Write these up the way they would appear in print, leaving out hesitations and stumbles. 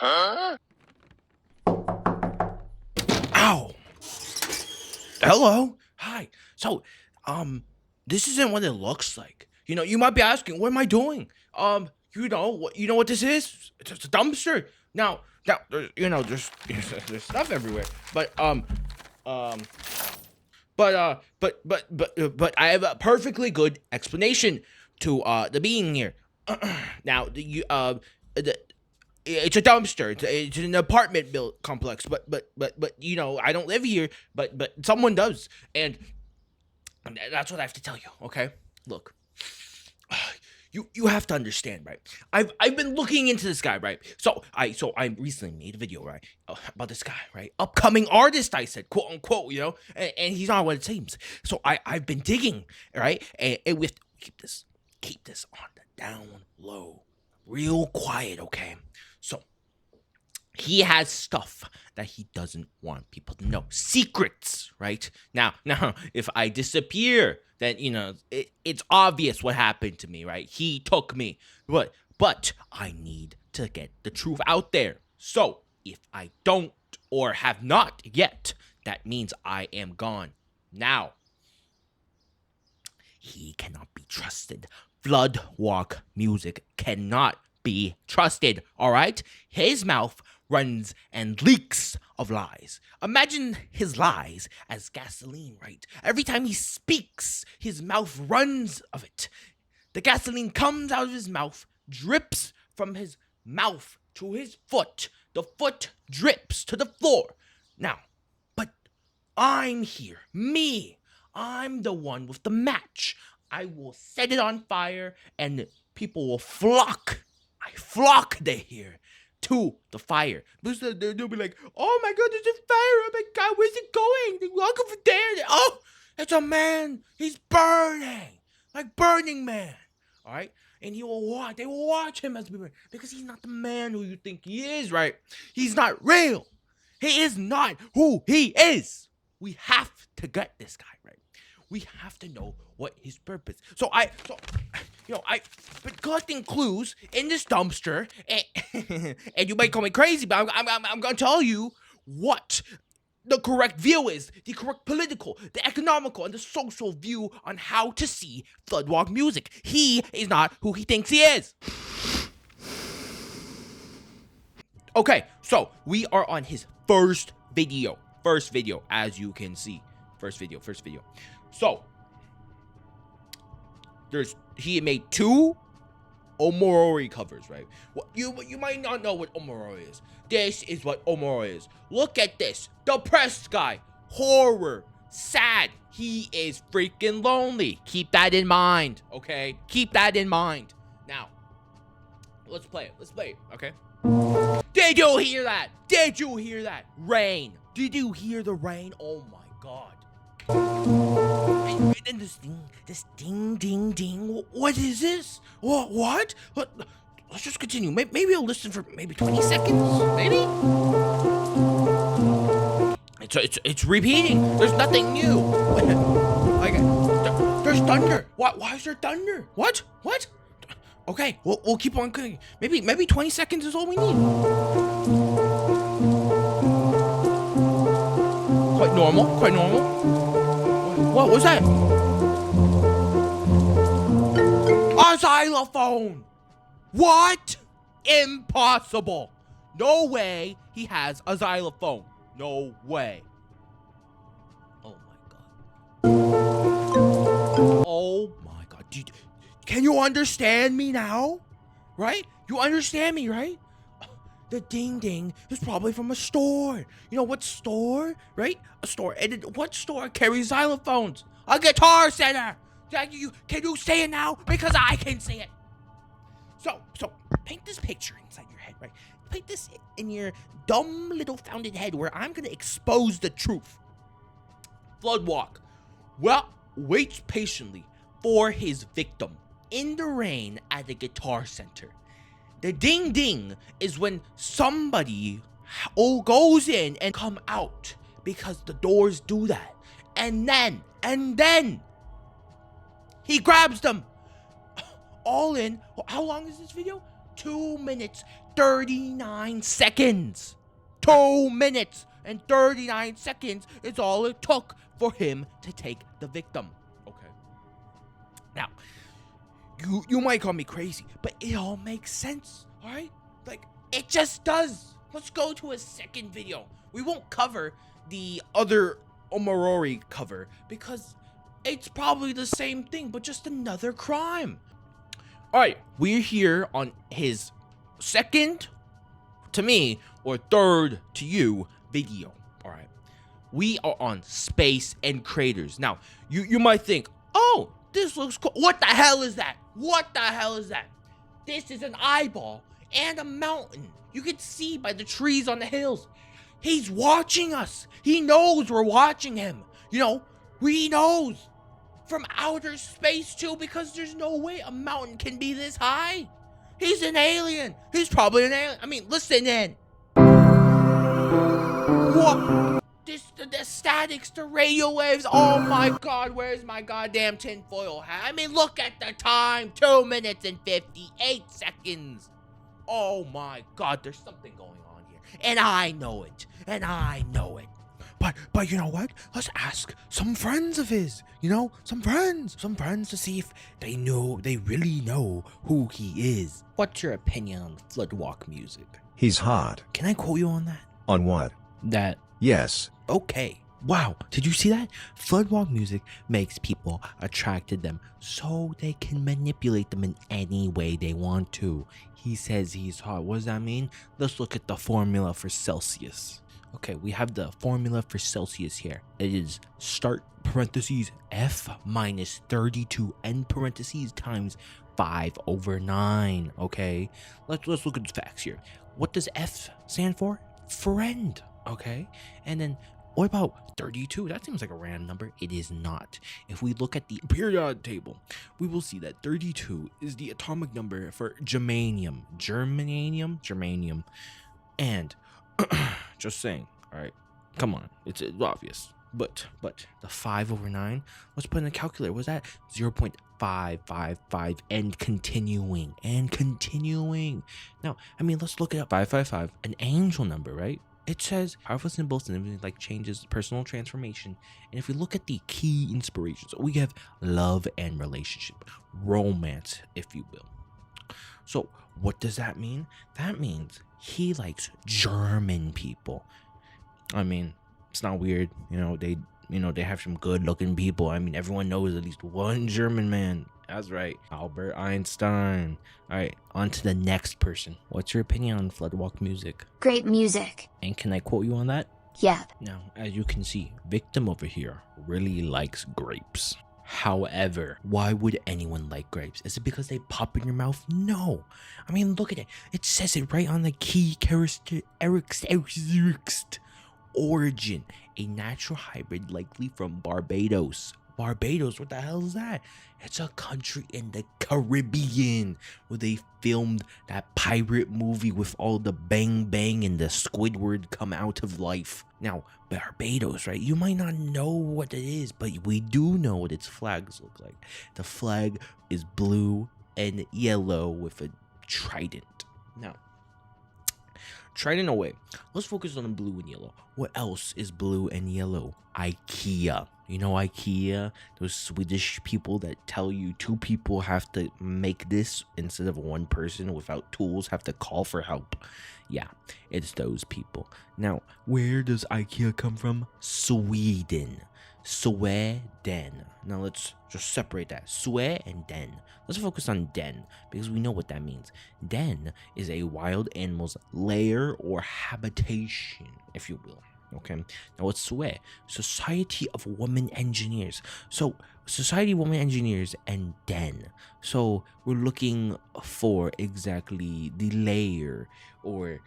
Ow. Hello. Hi. So, this isn't what it looks like. You might be asking, what am I doing? You know what this is? It's a dumpster. Now, there's stuff everywhere. Um, but I have a perfectly good explanation to the being here. Now, it's a dumpster. It's an apartment built complex. But I don't live here. But someone does, and that's what I have to tell you. Okay, look. You have to understand, right? I've been looking into this guy, right? So I recently made a video, right, about this guy, right? Upcoming artist, I said, quote unquote, and he's not what it seems. So I've been digging, right, and with keep this on the down low, real quiet, okay? So he has stuff that he doesn't want people to know. Secrets, right? Now, if I disappear, then it's obvious what happened to me, right? He took me. But I need to get the truth out there. So if I don't or have not yet, that means I am gone. Now, he cannot be trusted. FLOODWALK music cannot be trusted, all right? His mouth runs and leaks of lies. Imagine his lies as gasoline, right? Every time he speaks, his mouth runs of it. The gasoline comes out of his mouth, drips from his mouth to his foot. The foot drips to the floor. Now, but I'm here. Me. I'm the one with the match. I will set it on fire and people will flock. I flock here to the fire. Because they'll be like, oh my god, there's a fire. Oh my god, where's it going? They walk over there. Oh, it's a man. He's burning. Like Burning Man. Alright? And they will watch him as we burn. Because he's not the man who you think he is, right? He's not real. He is not who he is. We have to get this guy, right? We have to know what his purpose. I've been collecting clues in this dumpster, and you might call me crazy, but I'm gonna tell you what the correct view is, the correct political, the economical, and the social view on how to see FLOODWALK music. He is not who he thinks he is. Okay, so we are on his first video, as you can see. First video. So, he made 2 Omorori covers, right? Well, you might not know what Omorori is. This is what Omorori is. Look at this. Depressed guy. Horror. Sad. He is freaking lonely. Keep that in mind, okay? Keep that in mind. Now, let's play it, okay? Did you hear that? Rain. Did you hear the rain? Oh my god. And this ding. What is this? What? Let's just continue. Maybe I'll listen for maybe 20 seconds. Maybe. It's repeating. There's nothing new. Like, there's thunder. Why is there thunder? What? Okay, we'll keep on cooking. Maybe 20 seconds is all we need. Quite normal. What was that? A xylophone! What? Impossible! No way he has a xylophone. No way. Oh my god. Can you understand me now? Right? You understand me, right? The ding is probably from a store. You know what store, right? A store. And what store carries xylophones? A Guitar Center. Can you say it now? Because I can say it. So paint this picture inside your head, right? Paint this in your dumb little founded head where I'm gonna expose the truth. FLOODWALK waits patiently for his victim in the rain at the Guitar Center. The ding is when somebody goes in and come out, because the doors do that. And then he grabs them. All in, how long is this video? 2 minutes 39 seconds. 2 minutes and 39 seconds is all it took for him to take the victim. Okay. Now, you might call me crazy, but it all makes sense, all right? Like, it just does. Let's go to a second video. We won't cover the other Omarori cover because it's probably the same thing, but just another crime. All right, we're here on his second, to me, or third to you, video. All right, we are on space and craters. Now, you might think, oh, this looks cool. What the hell is that? What the hell is that? This is an eyeball and a mountain. You can see by the trees on the hills. He's watching us. He knows we're watching him. You know, he knows. From outer space too, because there's no way a mountain can be this high. He's an alien. He's probably an alien. I mean, listen in. What? The statics, the radio waves. Oh my God, where's my goddamn tinfoil hat? I mean, look at the time. 2 minutes and 58 seconds. Oh my God, there's something going on here. And I know it. But you know what? Let's ask some friends of his. You know, some friends to see if they really know who he is. What's your opinion on FLOODWALK music? He's hot. Can I quote you on that? On what? That. Yes. Okay. Wow. Did you see that? FLOODWALK music makes people attracted them so they can manipulate them in any way they want to. He says he's hot. What does that mean? Let's look at the formula for Celsius. Okay, we have the formula for Celsius here. It is start parentheses F minus 32 end parentheses times 5/9. Okay, let's look at the facts here. What does F stand for? Friend. Okay, and then what about 32? That seems like a random number. It is not. If we look at the periodic table, we will see that 32 is the atomic number for germanium. Germanium. And just saying, all right, come on, it's obvious. But the 5/9, let's put in a calculator. What's that? 0.555 and continuing. Now, I mean, let's look it up. 555, an angel number, right? It says powerful symbols and like changes, personal transformation. And if we look at the key inspirations, we have love and relationship, romance, if you will. So what does that mean? That means he likes German people. I mean, it's not weird. They have some good looking people. I mean, everyone knows at least one German man. That's right, Albert Einstein. All right, on to the next person. What's your opinion on FLOODWALK music? Great music. And can I quote you on that? Yeah. Now, as you can see, Victim over here really likes grapes. However, why would anyone like grapes? Is it because they pop in your mouth? No. I mean, look at it. It says it right on the key characteristic. Origin, a natural hybrid likely from Barbados. Barbados, what the hell is that? It's a country in the Caribbean where they filmed that pirate movie with all the bang bang and the Squidward come out of life. Now, Barbados, right? You might not know what it is, but we do know what its flags look like. The flag is blue and yellow with a trident. Now, trident away. Let's focus on the blue and yellow. What else is blue and yellow? IKEA. You know IKEA? Those Swedish people that tell you two people have to make this instead of one person without tools have to call for help. Yeah, it's those people. Now, where does IKEA come from? Sweden. Now let's just separate that. Sweden and den. Let's focus on den because we know what that means. Den is a wild animal's lair or habitation, if you will. Okay, now what's SWE? Society of Women Engineers. So Society of Women Engineers and den. So we're looking for exactly the layer or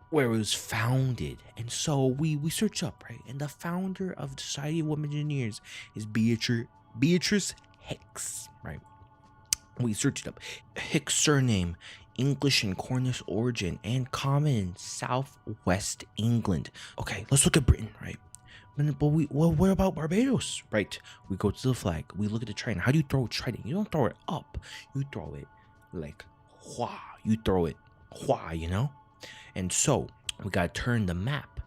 where it was founded. And so we search up, right? And the founder of the Society of Women Engineers is Beatrice Hicks, right? We searched it up. Hicks surname, English and Cornish origin, and common in southwest England. Okay, let's look at Britain, right? But what about Barbados, right? We go to the flag. We look at the trident. How do you throw a trident? You don't throw it up. You throw it like hua. you throw it hua, And so we gotta turn the map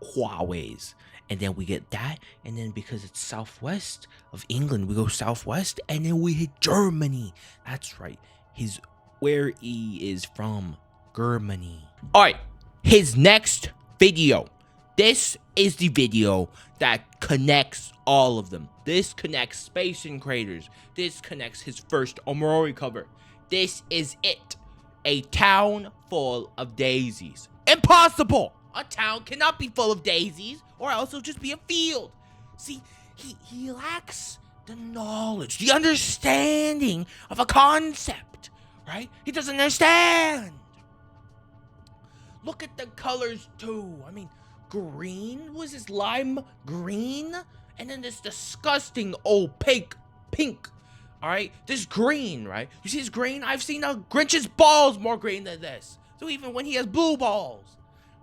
hua ways. And then we get that, and then because it's southwest of England, we go southwest, and then we hit Germany. That's right. Where he is from, Germany. All right, his next video. This is the video that connects all of them. This connects Space and Craters. This connects his first Omori cover. This is it. A town full of daisies. Impossible! A town cannot be full of daisies, or else it'll just be a field. See, he lacks the knowledge, the understanding of a concept, right? He doesn't understand. Look at the colors, too. I mean, green? Was this lime green? And then this disgusting opaque pink. All right? This green, right? You see this green? I've seen a Grinch's balls more green than this. So even when he has blue balls.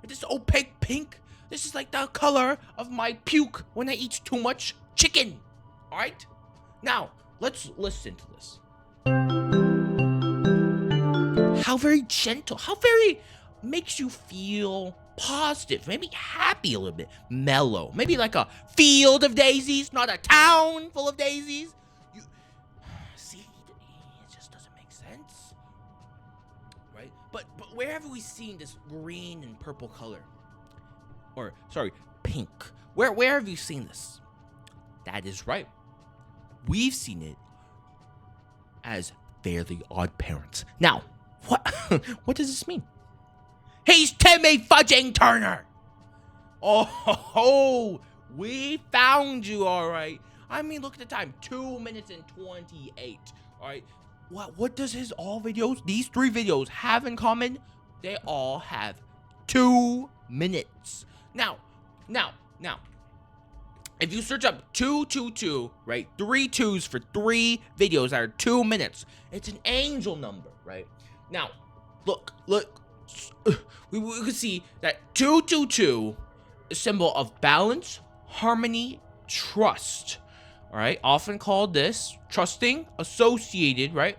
This opaque pink, this is like the color of my puke when I eat too much chicken. All right? Now, let's listen to this. How very gentle, how very makes you feel positive, maybe happy a little bit, mellow. Maybe like a field of daisies, not a town full of daisies. You see, it just doesn't make sense. Right? But where have we seen this green and purple color? Or, sorry, pink. Where have you seen this? That is right. We've seen it as Fairly Odd Parents. Now, what does this mean? He's Timmy Fudging Turner! Oh, we found you, all right. I mean, look at the time, 2 minutes and 28, all right? What does these 3 videos have in common? They all have 2 minutes. Now, if you search up 222, right? 3 2s for 3 videos that are 2 minutes. It's an angel number, right? Now, look. We can see that 222 is a symbol of balance, harmony, trust. All right, often called this trusting, associated, right?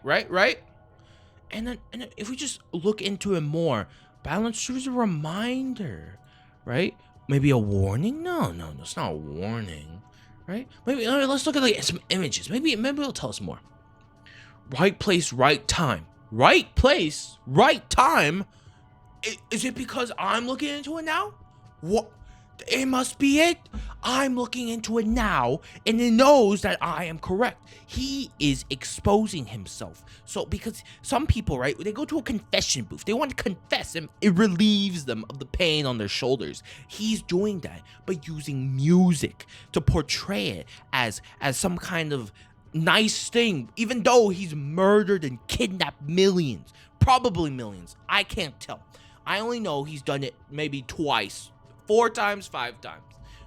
And then if we just look into it more, balance is a reminder, right? Maybe a warning? No, it's not a warning, right? Maybe let's look at some images. Maybe it'll tell us more. Right place, right time. Right place, right time. Is it because I'm looking into it now? What? It must be it. I'm looking into it now, and it knows that I am correct. He is exposing himself. So, because some people, right, they go to a confession booth. They want to confess, and it relieves them of the pain on their shoulders. He's doing that by using music to portray it as some kind of nice thing, even though he's murdered and kidnapped millions, probably millions. I can't tell. I only know he's done it maybe twice, 4 times, 5 times.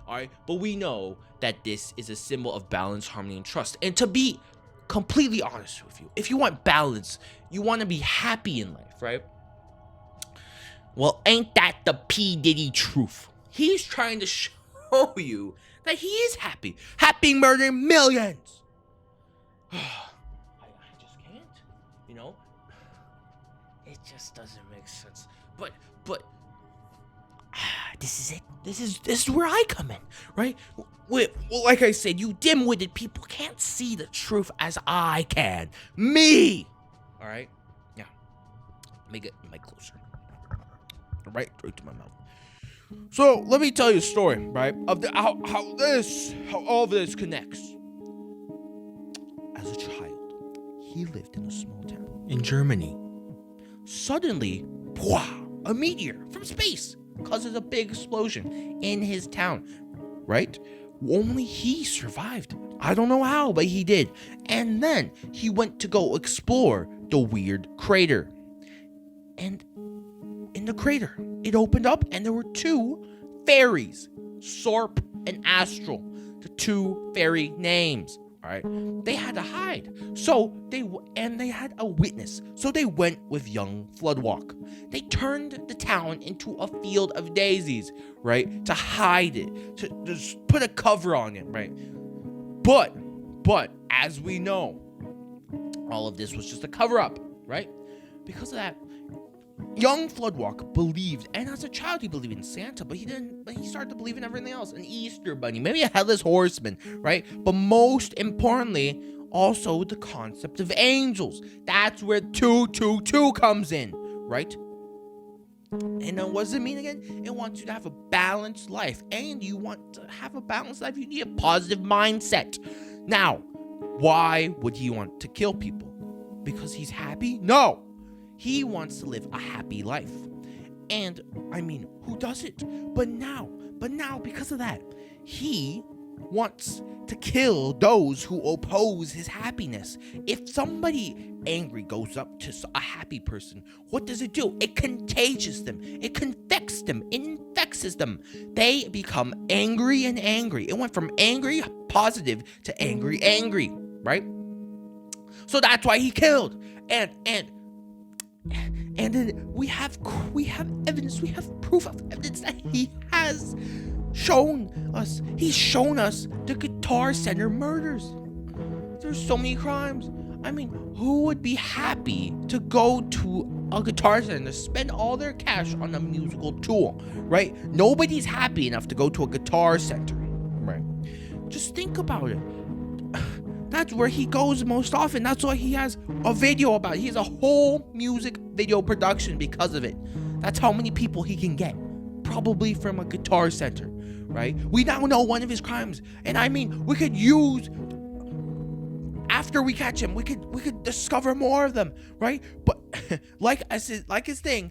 All right, but we know that this is a symbol of balance, harmony, and trust. And to be completely honest with you, if you want balance, you want to be happy in life, right? Well, ain't that the P. Diddy truth? He's trying to show you that he is happy murdering millions. I just can't, it just doesn't make sense. But this is it. This is where I come in, right? Well, like I said, you dim-witted people can't see the truth as I can. Me! All right? Yeah. Let me get the mic closer. Right to my mouth. So, let me tell you a story, right? Of how all of this connects. As a child, he lived in a small town in Germany. Suddenly, a meteor from space causes a big explosion in his town, right? Only he survived. I don't know how, but he did. And then he went to go explore the weird crater. And in the crater, it opened up and there were 2 fairies, Sorp and Astral, the 2 fairy names. All right, they had to hide. So they had a witness. So they went with young FLOODWALK. They turned the town into a field of daisies, right? To hide it, to just put a cover on it, right? But as we know, all of this was just a cover up, right? Because of that, young Floodwalk believed, and as a child he believed in Santa, but he started to believe in everything else, an Easter bunny, maybe a headless horseman, right? But most importantly, also the concept of angels. That's where 222 comes in, right? And what does it mean again? It wants you to have a balanced life. And you want to have a balanced life, you need a positive mindset. Now, why would he want to kill people? Because he's happy? No. He wants to live a happy life. And, I mean, who doesn't? But now, because of that, he wants to kill those who oppose his happiness. If somebody angry goes up to a happy person, what does it do? It contagious them. It confects them. It infects them. They become angry and angry. It went from angry, positive, to angry, right? So that's why he killed. And then we have evidence, we have proof of evidence that he has shown us. He's shown us the Guitar Center murders. There's so many crimes. I mean, who would be happy to go to a Guitar Center, spend all their cash on a musical tool, right? Nobody's happy enough to go to a Guitar Center, right? Just think about it. That's where he goes most often. That's why he has a video about it. He has a whole music video production because of it. That's how many people he can get. Probably from a Guitar Center, right? We now know one of his crimes. And I mean, we could use, after we catch him, we could discover more of them, right? But like his thing,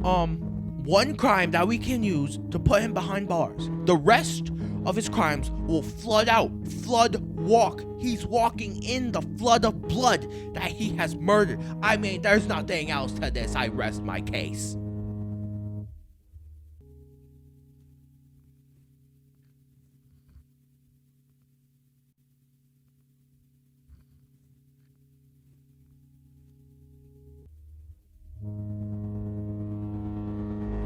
one crime that we can use to put him behind bars. The rest of his crimes will flood out. Flood walk. He's walking in the flood of blood that he has murdered. I mean, there's nothing else to this. I rest my case.